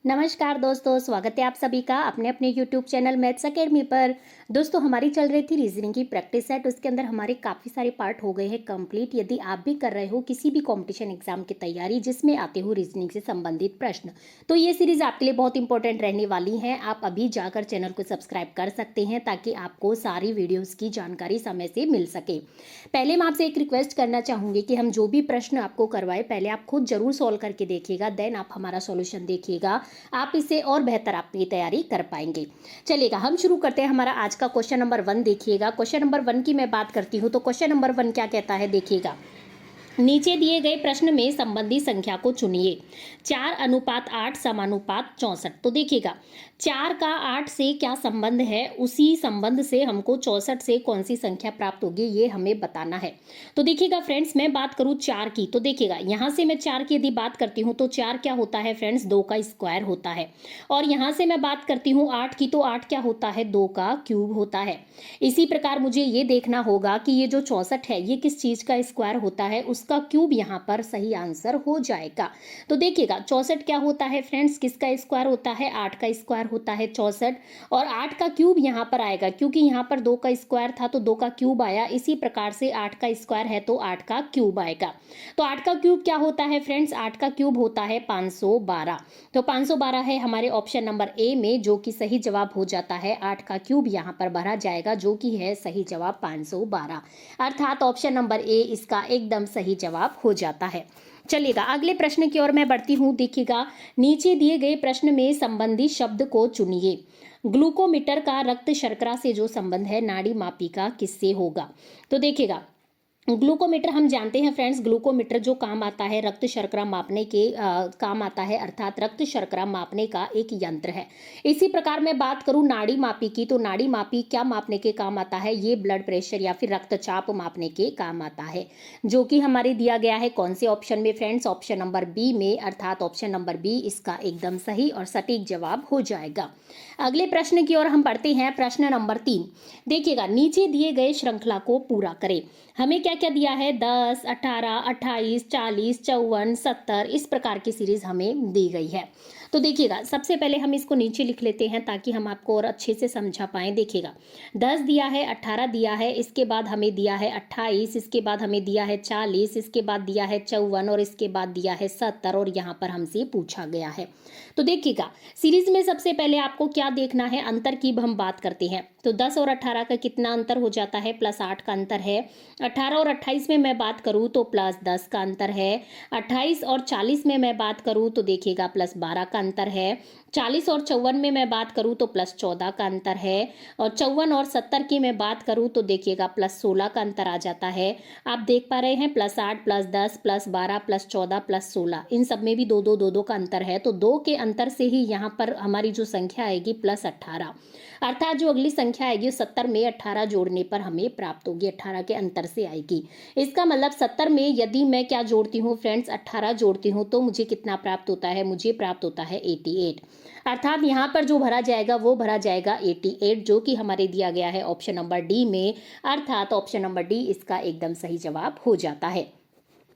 नमस्कार दोस्तों, स्वागत है आप सभी का अपने अपने YouTube चैनल मैथ्स एकेडमी पर। दोस्तों, हमारी चल रही थी रीजनिंग की प्रैक्टिस सेट, उसके अंदर हमारे काफ़ी सारे पार्ट हो गए हैं कंप्लीट। यदि आप भी कर रहे हो किसी भी कंपटीशन एग्जाम की तैयारी जिसमें आते हो रीजनिंग से संबंधित प्रश्न, तो ये सीरीज़ आपके लिए बहुत इंपॉर्टेंट रहने वाली है। आप अभी जाकर चैनल को सब्सक्राइब कर सकते हैं ताकि आपको सारी वीडियोज़ की जानकारी समय से मिल सके। पहले मैं आपसे एक रिक्वेस्ट करना चाहूँगी कि हम जो भी प्रश्न आपको करवाए पहले आप खुद जरूर सॉल्व करके देखिएगा, देन आप हमारा सॉल्यूशन देखिएगा। आप इससे और बेहतर अपनी तैयारी कर पाएंगे। चलिएगा, हम शुरू करते हैं। हमारा आज का क्वेश्चन नंबर 1 देखिएगा। क्वेश्चन नंबर 1 की मैं बात करती हूँ तो क्वेश्चन नंबर 1 क्या कहता है, देखिएगा। नीचे दिए गए प्रश्न में संबंधी संख्या को चुनिए। 4:8 समानुपात 64। तो देखिएगा, 4 का 8 से क्या संबंध है, उसी संबंध से हमको 64 से कौन सी संख्या प्राप्त होगी ये हमें बताना है। तो देखिएगा फ्रेंड्स, मैं बात करूं 4 की, तो देखिएगा यहां से मैं 4 की यदि बात करती हूं तो 4 क्या होता है फ्रेंड्स, 2 का स्क्वायर होता है। और यहां से मैं बात करती हूं 8 की, तो 8 क्या होता है, 2 का क्यूब होता है। इसी प्रकार मुझे ये देखना होगा कि ये जो 64 है ये किस चीज का स्क्वायर होता है, उसका क्यूब यहाँ पर सही आंसर हो जाएगा। तो देखिएगा 64 क्या होता है फ्रेंड्स, किसका स्क्वायर होता है, 8 का स्क्वायर होता है 64। और 8 का क्यूब यहाँ पर आएगा, क्योंकि यहाँ पर 2 का स्क्वायर था तो 2 का क्यूब आया। इसी प्रकार से 8 का स्क्वायर है तो 8 का क्यूब आएगा। तो 8 का क्यूब क्या होता है फ्रेंड्स, 8 का क्यूब होता है 512। तो 512 है हमारे ऑप्शन नंबर ए में, जो कि सही जवाब हो जाता है। 8 का क्यूब यहाँ पर भरा जाएगा, जो कि है सही जवाब 512, अर्थात ऑप्शन नंबर ए इसका एकदम सही जवाब हो जाता है। चलिएगा, अगले प्रश्न की ओर मैं बढ़ती हूँ। देखिएगा, नीचे दिए गए प्रश्न में संबंधी शब्द को चुनिए। ग्लूकोमीटर का रक्त शर्करा से जो संबंध है, नाड़ी मापी का किससे होगा। तो देखिएगा, ग्लूकोमीटर हम जानते हैं फ्रेंड्स, ग्लूकोमीटर जो काम आता है रक्त शर्करा मापने के काम आता है, अर्थात रक्त शर्करा मापने का एक यंत्र है। इसी प्रकार मैं बात करूं नाड़ी मापी की, तो नाड़ी मापी क्या मापने के काम आता है, ये ब्लड प्रेशर या फिर रक्तचाप मापने के काम आता है, जो कि हमारे दिया गया है कौन से ऑप्शन में फ्रेंड्स, ऑप्शन नंबर बी में, अर्थात ऑप्शन नंबर बी इसका एकदम सही और सटीक जवाब हो जाएगा। अगले प्रश्न की ओर हम बढ़ते हैं। प्रश्न नंबर 3 देखिएगा, नीचे दिए गए श्रृंखला को पूरा करें। हमें क्या क्या दिया है, 10, 18, 28, 40, 54, 70, इस प्रकार की सीरीज हमें दी गई है। तो देखिएगा, सबसे पहले हम इसको नीचे लिख लेते हैं ताकि हम आपको और अच्छे से समझा पाए। देखिएगा, 10 दिया है, 18 दिया है, इसके बाद हमें दिया है 28, इसके बाद हमें दिया है 40, इसके बाद दिया है 54 और इसके बाद दिया है 70, और यहाँ पर हमसे पूछा गया है। तो देखिएगा, सीरीज में सबसे पहले आपको क्या देखना है, अंतर की हम बात करते हैं। तो 10 और 18 का कितना अंतर हो जाता है, +8 का अंतर है। 18 और 28 में मैं बात करूं तो +10 का अंतर है। 28 और 40 में मैं बात करूं तो देखिएगा +12 का अंतर है। 40 और 54 में मैं बात करूं तो +14 का अंतर है। और 54 और 70 की मैं बात करूं तो देखिएगा +16 का अंतर आ जाता है। आप देख पा रहे हैं, +8, +10, +12, +14, +16, इन सब में भी 2 का अंतर है। तो 2 के अंतर से ही यहाँ पर हमारी जो संख्या आएगी +18, अर्थात जो अगली संख्या आएगी 70 में 18 जोड़ने पर हमें प्राप्त होगी, 18 के अंतर से आएगी। इसका मतलब 70 में यदि मैं क्या जोड़ती हूँ फ्रेंड्स, 18 जोड़ती हूँ तो मुझे कितना प्राप्त होता है, मुझे प्राप्त होता है 88, अर्थात यहाँ पर जो भरा जाएगा वो भरा जाएगा 88, जो कि हमारे दिया गया है ऑप्शन नंबर डी में, अर्थात ऑप्शन नंबर डी इसका एकदम सही जवाब हो जाता है।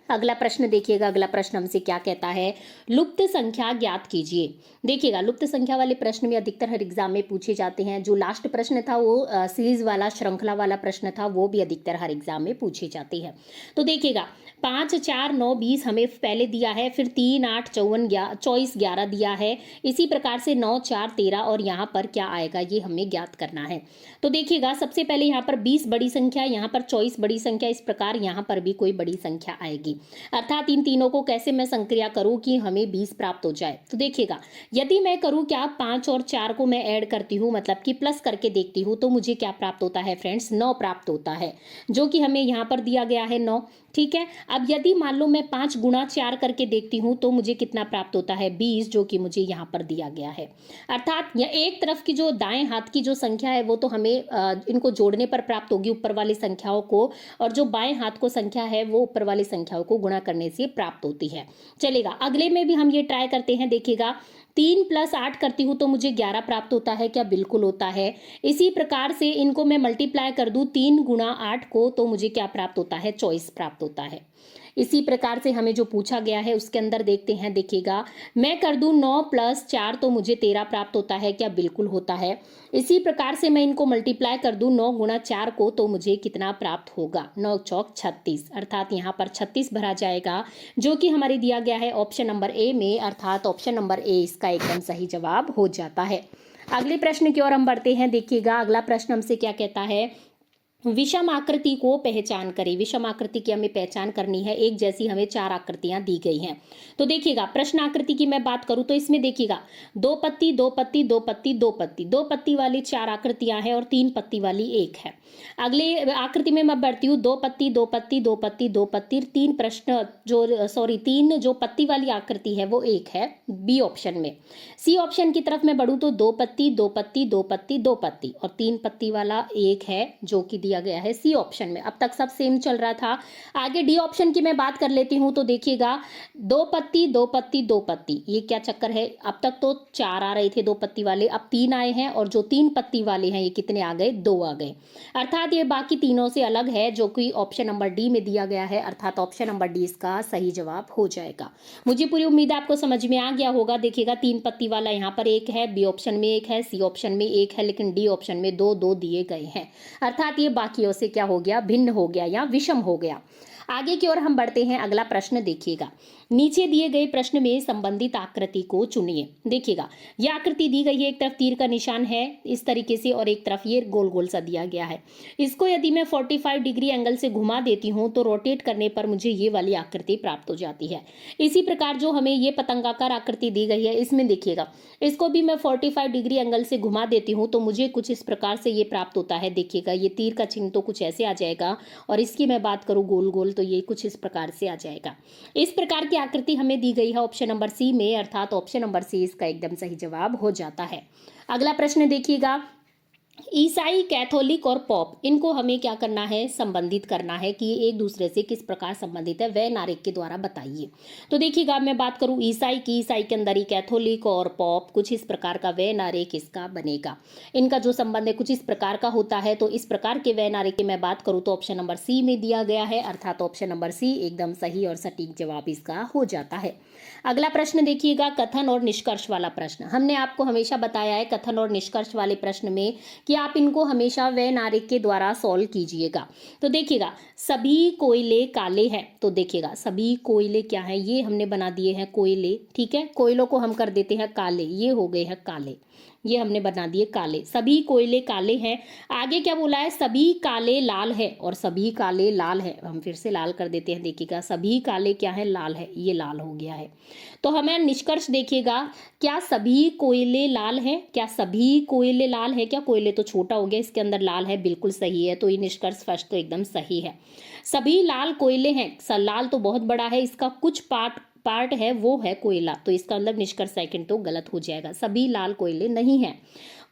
अगला प्रश्न देखिएगा, अगला प्रश्न हमसे क्या कहता है, लुप्त संख्या ज्ञात कीजिए। देखिएगा, लुप्त संख्या वाले प्रश्न में अधिकतर हर एग्जाम में पूछे जाते हैं। जो लास्ट प्रश्न था वो सीरीज वाला श्रृंखला वाला प्रश्न था, वो भी अधिकतर हर एग्जाम में पूछे जाते हैं। तो देखिएगा, 5, 4, 9, 20 हमें पहले दिया है, फिर 3, 8, 24, 11 दिया है। इसी प्रकार से 9, 4, 13 और यहाँ पर क्या आएगा ये हमें ज्ञात करना है। तो देखिएगा, सबसे पहले यहाँ पर 20 बड़ी संख्या, यहाँ पर 24 बड़ी संख्या, इस प्रकार यहाँ पर भी कोई बड़ी संख्या आएगी, अर्थात इन तीनों को कैसे मैं संक्रिया करूं कि हमें 20 प्राप्त हो जाए। तो देखिएगा, यदि मैं करूं क्या, 5 और 4 को मैं ऐड करती हूं, मतलब कि प्लस करके देखती हूं, तो मुझे क्या प्राप्त होता है फ्रेंड्स, 9 प्राप्त होता है, जो कि हमें यहाँ पर दिया गया है 9। ठीक है, अब यदि मान लो मैं 5 गुणा 4 करके देखती हूँ तो मुझे कितना प्राप्त होता है, 20, जो कि मुझे यहाँ पर दिया गया है। अर्थात एक तरफ की जो दाएं हाथ की जो संख्या है वो तो हमें इनको जोड़ने पर प्राप्त होगी, ऊपर वाली संख्याओं को, और जो बाएं हाथ को संख्या है वो ऊपर वाली संख्याओं को गुणा करने से प्राप्त होती है। चलेगा, अगले में भी हम ये ट्राई करते हैं। देखिएगा, 3 + 8 करती हूँ तो मुझे 11 प्राप्त होता है, क्या बिल्कुल होता है। इसी प्रकार से इनको मैं मल्टीप्लाई कर दूं 3 × 8 को, तो मुझे क्या प्राप्त होता है, 24 प्राप्त होता है। इसी प्रकार से हमें जो पूछा गया है उसके अंदर देखते हैं, देखिएगा मैं कर दूं 9 + 4 तो मुझे 13 प्राप्त होता है क्या? बिल्कुल होता है। इसी प्रकार से मैं इनको मल्टीप्लाई कर दूं 9 × 4 को तो मुझे कितना प्राप्त होगा? 9 चौक 36, अर्थात यहाँ पर 36 भरा जाएगा, जो कि हमारे दिया गया है ऑप्शन नंबर ए में, अर्थात ऑप्शन नंबर ए इसका एकदम सही जवाब हो जाता है। अगले प्रश्न की ओर हम बढ़ते हैं। देखिएगा अगला प्रश्न हमसे क्या कहता है, विषम आकृति को पहचान करें। विषम आकृति की हमें पहचान करनी है। एक जैसी हमें 4 आकृतियां दी गई हैं। तो देखिएगा प्रश्न आकृति की मैं बात करूं तो इसमें देखिएगा 2 पत्ती 2 पत्ती 2 पत्ती 2 पत्ती 2 पत्ती वाली 4 आकृतियां हैं और 3 पत्ती वाली एक है। अगले आकृति में मैं बढ़ती हूँ 2 पत्ती 2 पत्ती 2 पत्ती 2 पत्ती 3 जो पत्ती वाली आकृति है वो एक है बी ऑप्शन में। सी ऑप्शन की तरफ मैं बढ़ूं तो 2 पत्ती 2 पत्ती 2 पत्ती 2 पत्ती और 3 पत्ती वाला एक है जो कि दिया गया है सी ऑप्शन में। अब तक सब सेम चल रहा था। आगे डी ऑप्शन की मैं बात कर लेती हूं तो देखिएगा 2 पत्ती 2 पत्ती 2 पत्ती, ये क्या चक्कर है? अब तक तो 4 आ रहे थे 2 पत्ती वाले, अब 3 आए हैं और जो 3 पत्ती वाले हैं ये कितने आ गए? 2 आ गए, अर्थात ये बाकी तीनों से अलग है, जो कि ऑप्शन नंबर डी में दिया गया है, अर्थात ऑप्शन नंबर डी इसका सही जवाब हो जाएगा। मुझे पूरी उम्मीद है आपको समझ में आ गया होगा। देखिएगा 3 पत्ती वाला यहाँ पर एक है, बी ऑप्शन में एक है, सी ऑप्शन में एक है, लेकिन डी ऑप्शन में 2 2 दिए गए हैं, अर्थात ये बाकियों से क्या हो गया? भिन्न हो गया या विषम हो गया। आगे की ओर हम बढ़ते हैं। अगला प्रश्न देखिएगा, नीचे दिए गए प्रश्न में संबंधित आकृति को चुनिए। देखिएगा यह आकृति दी गई है, एक तरफ तीर का निशान है इस तरीके से और एक तरफ ये गोल गोल सा दिया गया है। इसको यदि मैं 45 डिग्री एंगल से घुमा देती हूं तो रोटेट करने पर मुझे ये वाली आकृति प्राप्त हो जाती है। इसी प्रकार जो हमें ये पतंगाकार आकृति दी गई है इसमें देखिएगा इसको भी मैं 45 डिग्री एंगल से घुमा देती हूँ तो मुझे कुछ इस प्रकार से ये प्राप्त होता है। देखिएगा ये तीर का चिन्ह तो कुछ ऐसे आ जाएगा और इसकी मैं बात करूँ गोल गोल तो ये कुछ इस प्रकार से आ जाएगा। इस प्रकार की आकृति हमें दी गई है ऑप्शन नंबर सी में, अर्थात ऑप्शन नंबर सी इसका एकदम सही जवाब हो जाता है। अगला प्रश्न देखिएगा, ईसाई, कैथोलिक और पॉप, इनको हमें क्या करना है? संबंधित करना है कि ये एक दूसरे से किस प्रकार संबंधित है, वह नारिक के द्वारा बताइए। तो देखिएगा मैं बात करूं ईसाई की, ईसाई के अंदर ही कैथोलिक और पॉप, कुछ इस प्रकार का वह नारिक इसका बनेगा। इनका जो संबंध है कुछ इस प्रकार का होता है। तो इस प्रकार के वह नारिक की मैं बात करूं तो ऑप्शन नंबर सी में दिया गया है, अर्थात ऑप्शन नंबर सी एकदम सही और सटीक जवाब इसका हो जाता है। अगला प्रश्न देखिएगा, कथन और निष्कर्ष वाला प्रश्न। हमने आपको हमेशा बताया है कथन और निष्कर्ष वाले प्रश्न में कि आप इनको हमेशा वे नारिक के द्वारा सॉल्व कीजिएगा। तो देखिएगा सभी कोयले काले हैं, तो देखिएगा सभी कोयले क्या है? ये हमने बना दिए हैं कोयले, ठीक है। कोयलों को हम कर देते हैं काले, ये हो गए हैं काले, ये हमने बना दिए काले। सभी कोयले काले हैं। आगे क्या बोला है? सभी काले लाल है और सभी काले लाल है। हम फिर से लाल कर देते हैं। देखिएगा सभी काले क्या है? लाल है, ये लाल हो गया है। तो हमें निष्कर्ष देखिएगा, क्या सभी कोयले लाल हैं? क्या सभी कोयले लाल है? क्या कोयले तो छोटा हो गया, इसके अंदर लाल है, बिल्कुल सही है। तो ये निष्कर्ष फर्स्ट तो एकदम सही है। सभी लाल कोयले हैं, लाल तो बहुत बड़ा है, इसका कुछ पार्ट है वो है कोयला, तो इसका मतलब निष्कर्ष सेकंड तो गलत हो जाएगा। सभी लाल कोयले नहीं हैं,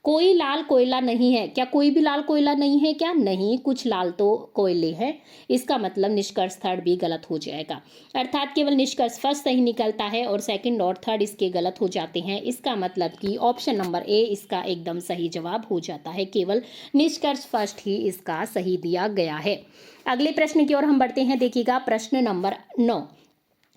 कोई लाल कोयला नहीं है। क्या कोई भी लाल कोयला नहीं है? क्या नहीं, कुछ लाल तो कोयले हैं, इसका मतलब निष्कर्ष थर्ड भी गलत हो जाएगा। अर्थात केवल निष्कर्ष फर्स्ट सही निकलता है और सेकंड और थर्ड इसके गलत हो जाते हैं। इसका मतलब कि ऑप्शन नंबर ए इसका एकदम सही जवाब हो जाता है। केवल निष्कर्ष फर्स्ट ही इसका सही दिया गया है। अगले प्रश्न की ओर हम बढ़ते हैं। देखिएगा प्रश्न नंबर 9,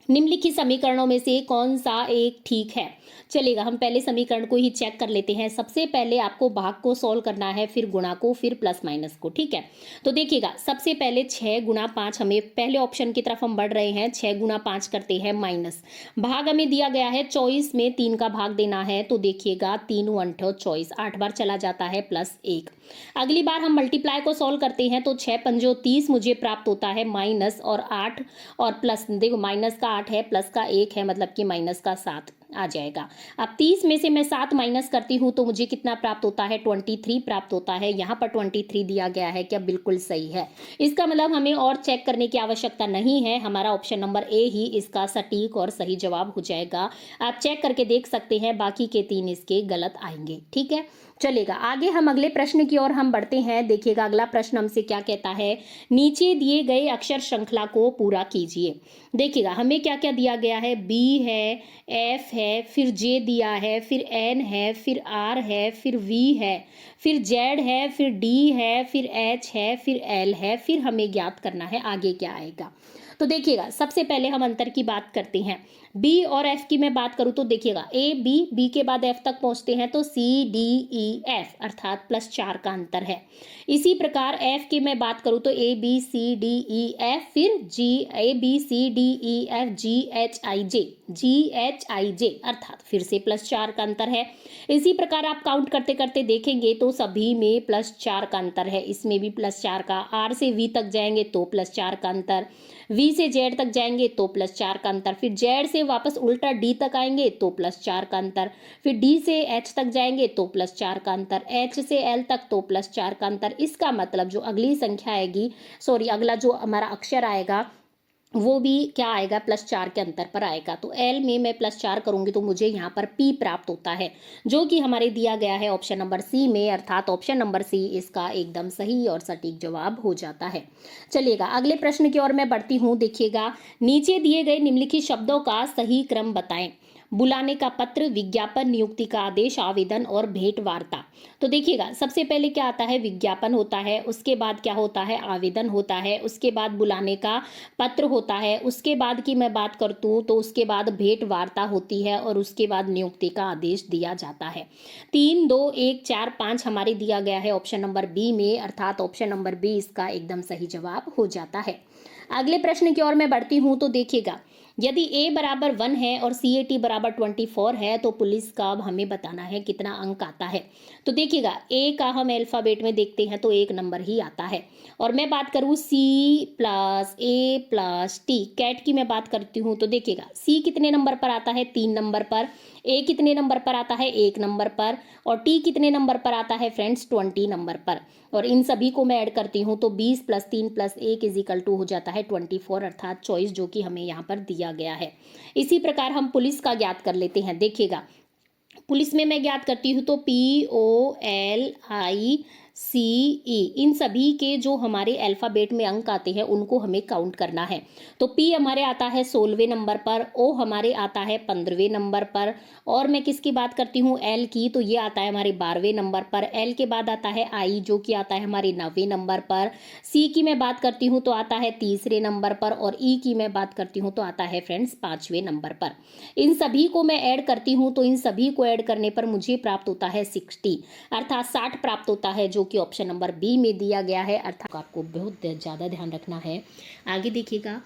निम्नलिखित समीकरणों में से कौन सा एक ठीक है? चलेगा हम पहले समीकरण को ही चेक कर लेते हैं। सबसे पहले आपको भाग को सॉल्व करना है, फिर गुणा को, फिर प्लस माइनस को, ठीक है। तो देखिएगा सबसे पहले 6 × 5, हमें पहले ऑप्शन की तरफ हम बढ़ रहे हैं। 6 × 5 करते हैं माइनस, भाग हमें दिया गया है 24 में 3 का भाग देना है। तो देखिएगा 3 × 8 = 24, 8 बार चला जाता है +1। अगली बार हम मल्टीप्लाई को सॉल्व करते हैं तो 6 × 5 = 30 मुझे प्राप्त होता है माइनस और 8 और प्लस, देखो माइनस का 8 है, प्लस का 1 है, मतलब कि माइनस का 7 आ जाएगा। अब 30 में से मैं 7 माइनस करती हूँ तो मुझे कितना प्राप्त होता है? 23 प्राप्त होता है। यहाँ पर 23 दिया गया है, क्या बिल्कुल सही है? इसका मतलब हमें और चेक करने की आवश्यकता नहीं है, हमारा ऑप्शन नंबर ए ही इसका सटीक और सही जवाब हो जाएगा। आप चेक करके देख सकते हैं, बाकी के 3 इसके गलत आएंगे, ठीक है। चलेगा आगे हम अगले प्रश्न की ओर हम बढ़ते हैं। देखिएगा अगला प्रश्न हमसे क्या कहता है, नीचे दिए गए अक्षर श्रृंखला को पूरा कीजिए। देखिएगा हमें क्या क्या दिया गया है, बी है, एफ है, फिर जे दिया है, फिर एन है, फिर आर है, फिर वी है, फिर जेड है, फिर डी है, फिर एच है, फिर एल है, फिर हमें ज्ञात करना है आगे क्या आएगा। तो देखिएगा सबसे पहले हम अंतर की बात करते हैं। बी और एफ की मैं बात करूं तो देखिएगा ए बी के बाद एफ तक पहुंचते हैं तो सी डी ई एफ अर्थात +4 का अंतर है। इसी प्रकार एफ की मैं बात करूं तो A B C D E F, फिर G A B C D E F G H I J अर्थात फिर से +4 का अंतर है। इसी प्रकार आप काउंट करते करते देखेंगे तो सभी में +4 का अंतर है। इसमें भी +4 का, आर से वी तक जाएंगे तो +4 का अंतर, वी से जेड तक जाएंगे तो +4 का अंतर, फिर जेड से वापस उल्टा डी तक आएंगे तो +4 का अंतर, फिर डी से एच तक जाएंगे तो +4 का अंतर, एच से एल तक तो +4 का अंतर। इसका मतलब जो अगली संख्या आएगी, अगला जो हमारा अक्षर आएगा वो भी क्या आएगा, +4 के अंतर पर आएगा। तो एल में मैं +4 करूंगी तो मुझे यहाँ पर पी प्राप्त होता है, जो कि हमारे दिया गया है ऑप्शन नंबर सी में, अर्थात ऑप्शन नंबर सी इसका एकदम सही और सटीक जवाब हो जाता है। चलिएगा अगले प्रश्न की ओर मैं बढ़ती हूँ। देखिएगा, नीचे दिए गए निम्नलिखित शब्दों का सही क्रम बताएं। बुलाने का पत्र, विज्ञापन, नियुक्ति का आदेश, आवेदन और भेंट वार्ता। तो देखिएगा सबसे पहले क्या आता है, विज्ञापन होता है, उसके बाद क्या होता है, आवेदन होता है, उसके बाद बुलाने का पत्र होता है, उसके बाद की मैं बात करतूँ तो उसके बाद भेंट वार्ता होती है और उसके बाद नियुक्ति का आदेश दिया जाता है। 3 2 1 4 5 हमारे दिया गया है ऑप्शन नंबर बी में, अर्थात ऑप्शन नंबर बी इसका एकदम सही जवाब हो जाता है। अगले प्रश्न की ओर मैं बढ़ती हूँ तो देखिएगा, यदि a बराबर 1 है और CAT बराबर 24 है तो पुलिस का हमें बताना है कितना अंक आता है। तो देखिएगा a का हम अल्फाबेट में देखते हैं तो 1 नंबर ही आता है। और मैं बात करूँ C + A + T, कैट की मैं बात करती हूँ तो देखिएगा C कितने नंबर पर आता है, 3 नंबर पर, A कितने नंबर पर आता है, 1 नंबर पर, और T कितने नंबर पर आता है फ्रेंड्स, 20 नंबर पर। और इन सभी को मैं ऐड करती हूँ तो 20 + 3 + 1 = हो जाता है 24, अर्थात चॉइस जो कि हमें यहाँ पर दिया गया है। इसी प्रकार हम पुलिस का ज्ञात कर लेते हैं। देखिएगा पुलिस में मैं ज्ञात करती हूँ तो POLICE, इन सभी के जो हमारे अल्फाबेट में अंक आते हैं उनको हमें काउंट करना है। तो P हमारे आता है 16वें नंबर पर, O हमारे आता है 15वें नंबर पर, और मैं किसकी बात करती हूँ, L की, तो ये आता है हमारे 12वें नंबर पर। L के बाद आता है I जो कि आता है हमारे 9वें नंबर पर। C की मैं बात करती हूँ तो आता है 3रे नंबर पर, और E की मैं बात करती हूँ तो आता है फ्रेंड्स 5वें नंबर पर। इन सभी को मैं ऐड करती हूँ तो इन सभी को ऐड करने पर मुझे प्राप्त होता है 60, अर्थात 60 प्राप्त होता है, जो कि ऑप्शन नंबर बी में दिया गया है। अर्थात आपको बहुत ज़्यादा ध्यान रखना है। आगे देखिएगा,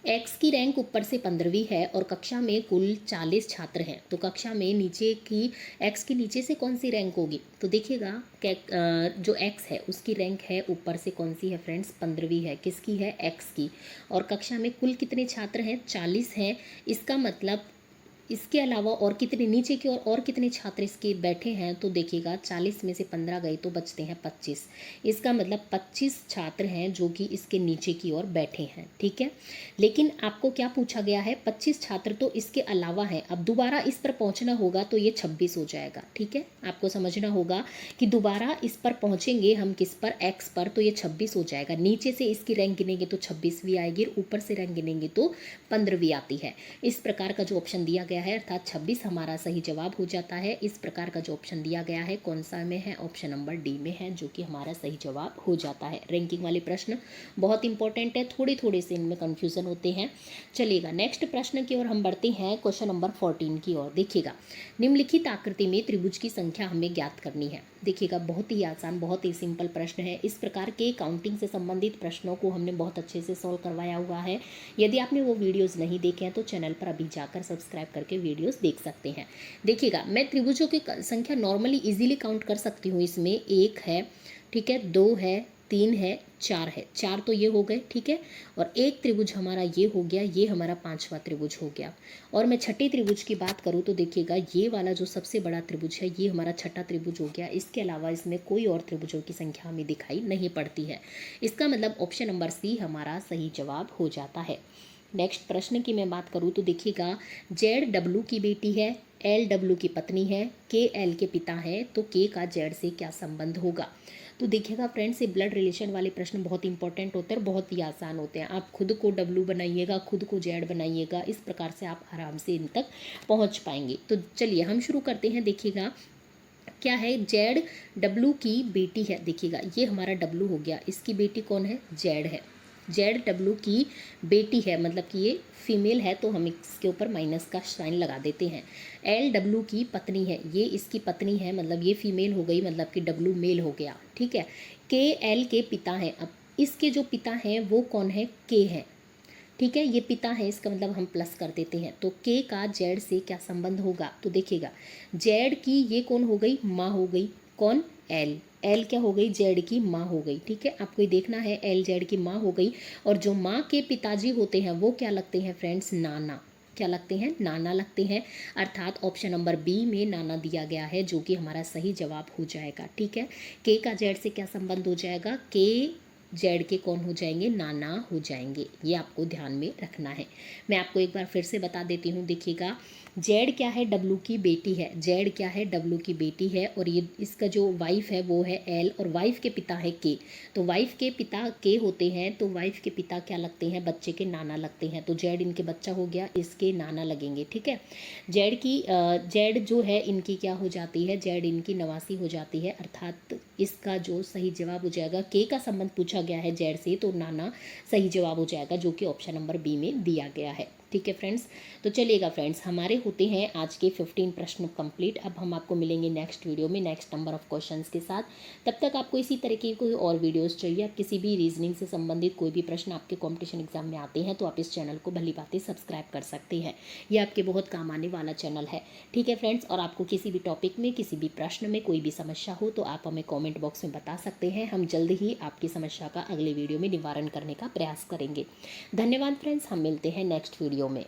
एक्स की रैंक ऊपर से 15वीं है और कक्षा में कुल 40 छात्र हैं, तो कक्षा में नीचे की एक्स की नीचे से कौन सी रैंक होगी, तो देखिएगा जो एक्स है उसकी रैंक है ऊपर से कौन सी है फ्रेंड्स, 15वीं है, किसकी है, एक्स की, और कक्षा में कुल कितने छात्र हैं, 40 हैं। इसका मतलब इसके अलावा और कितने नीचे की और कितने छात्र इसके बैठे हैं, तो देखिएगा 40 में से 15 गए तो बचते हैं 25। इसका मतलब 25 छात्र हैं जो कि इसके नीचे की ओर बैठे हैं, ठीक है। लेकिन आपको क्या पूछा गया है, 25 छात्र तो इसके अलावा हैं, अब दोबारा इस पर पहुंचना होगा तो ये 26 हो जाएगा, ठीक है। आपको समझना होगा कि दोबारा इस पर पहुंचेंगे हम, किस पर, एक्स पर, तो ये 26 हो जाएगा। नीचे से इसकी रैंक गिनेंगे तो 26वीं आएगी, ऊपर से रैंक गिनेंगे तो 15वीं आती है। इस प्रकार का जो ऑप्शन दिया गया है, अर्थात 26 हमारा सही जवाब हो जाता है। इस प्रकार का जो ऑप्शन दिया गया है कौन सा में है, ऑप्शन नंबर डी में है, जो कि हमारा सही जवाब हो जाता है। रैंकिंग वाले प्रश्न बहुत इंपॉर्टेंट है, थोड़े थोड़े से इनमें कन्फ्यूजन होते हैं। चलिएगा नेक्स्ट प्रश्न की ओर हम बढ़ते हैं, क्वेश्चन नंबर 14 की ओर। देखिएगा, निम्नलिखित आकृति में त्रिभुज की संख्या हमें ज्ञात करनी है। देखिएगा बहुत ही आसान, बहुत ही सिंपल प्रश्न है। इस प्रकार के काउंटिंग से संबंधित प्रश्नों को हमने बहुत अच्छे से सॉल्व करवाया हुआ है। यदि आपने वो वीडियोज़ नहीं देखे हैं तो चैनल पर अभी जाकर सब्सक्राइब करके वीडियोस देख सकते हैं। देखिएगा मैं त्रिभुजों की संख्या नॉर्मली इजीली काउंट कर सकती हूँ। इसमें 1 है, ठीक है, 2 है, 3 है, 4 है, 4 तो ये हो गए, ठीक है, और एक त्रिभुज हमारा ये हो गया, ये हमारा 5वां त्रिभुज हो गया। और मैं छठे त्रिभुज की बात करूँ तो देखिएगा ये वाला जो सबसे बड़ा त्रिभुज है ये हमारा छठा त्रिभुज हो गया। इसके अलावा इसमें कोई और त्रिभुजों की संख्या हमें दिखाई नहीं पड़ती है। इसका मतलब ऑप्शन नंबर सी हमारा सही जवाब हो जाता है। नेक्स्ट प्रश्न की मैं बात करूँ तो देखिएगा, जेड डब्लू की बेटी है, एल डब्लू की पत्नी है, के एल के पिता है, तो के का जेड से क्या संबंध होगा। तो देखिएगा फ्रेंड्स, ये ब्लड रिलेशन वाले प्रश्न बहुत इंपॉर्टेंट होते हैं और बहुत ही आसान होते हैं। आप खुद को डब्लू बनाइएगा, खुद को जेड बनाइएगा, इस प्रकार से आप आराम से इन तक पहुँच पाएंगे। तो चलिए हम शुरू करते हैं। देखिएगा क्या है, जेड डब्लू की बेटी है। देखिएगा ये हमारा डब्लू हो गया, इसकी बेटी कौन है, जेड है। जेड डब्ल्यू की बेटी है, मतलब कि ये फीमेल है तो हम इसके ऊपर माइनस का साइन लगा देते हैं। एल डब्ल्यू की पत्नी है, ये इसकी पत्नी है, मतलब ये फीमेल हो गई, मतलब कि डब्ल्यू मेल हो गया, ठीक है। के एल के पिता हैं, अब इसके जो पिता हैं वो कौन है, के हैं, ठीक है, ये पिता है, इसका मतलब हम प्लस कर देते हैं। तो के का जेड से क्या संबंध होगा, तो देखिएगा जेड की ये कौन हो गई, माँ हो गई, कौन, एल, एल क्या हो गई, जेड की माँ हो गई, ठीक है, आपको ये देखना है, एल जेड की माँ हो गई। और जो माँ के पिताजी होते हैं वो क्या लगते हैं फ्रेंड्स, नाना, क्या लगते हैं, नाना लगते हैं, अर्थात ऑप्शन नंबर बी में नाना दिया गया है, जो कि हमारा सही जवाब हो जाएगा, ठीक है। के का जेड से क्या संबंध हो जाएगा, के जेड के कौन हो जाएंगे, नाना हो जाएंगे, ये आपको ध्यान में रखना है। मैं आपको एक बार फिर से बता देती हूँ, देखिएगा जेड क्या है, डब्लू की बेटी है, जेड क्या है, डब्लू की बेटी है, और ये इसका जो वाइफ है वो है एल, और वाइफ के पिता है के, तो वाइफ के पिता के होते हैं, तो वाइफ के पिता क्या लगते हैं, बच्चे के नाना लगते हैं, तो जेड इनके बच्चा हो गया, इसके नाना लगेंगे, ठीक है। जेड की जेड जो है इनकी क्या हो जाती है, जेड इनकी नवासी हो जाती है, अर्थात इसका जो सही जवाब हो जाएगा, के का संबंध पूछा गया है जेड से, तो नाना सही जवाब हो जाएगा, जो कि ऑप्शन नंबर बी में दिया गया है, ठीक है फ्रेंड्स। तो चलिएगा फ्रेंड्स, हमारे होते हैं आज के 15 प्रश्न कंप्लीट। अब हम आपको मिलेंगे नेक्स्ट वीडियो में नेक्स्ट नंबर ऑफ क्वेश्चंस के साथ। तब तक आपको इसी तरह की कोई और वीडियोस चाहिए, आप किसी भी रीजनिंग से संबंधित कोई भी प्रश्न आपके कॉम्पिटिशन एग्जाम में आते हैं, तो आप इस चैनल को भली बातें सब्सक्राइब कर सकते हैं, ये आपके बहुत काम आने वाला चैनल है, ठीक है फ्रेंड्स। और आपको किसी भी टॉपिक में, किसी भी प्रश्न में कोई भी समस्या हो तो आप हमें कॉमेंट बॉक्स में बता सकते हैं, हम जल्द ही आपकी समस्या का अगले वीडियो में निवारण करने का प्रयास करेंगे। धन्यवाद फ्रेंड्स, हम मिलते हैं नेक्स्ट वीडियो में।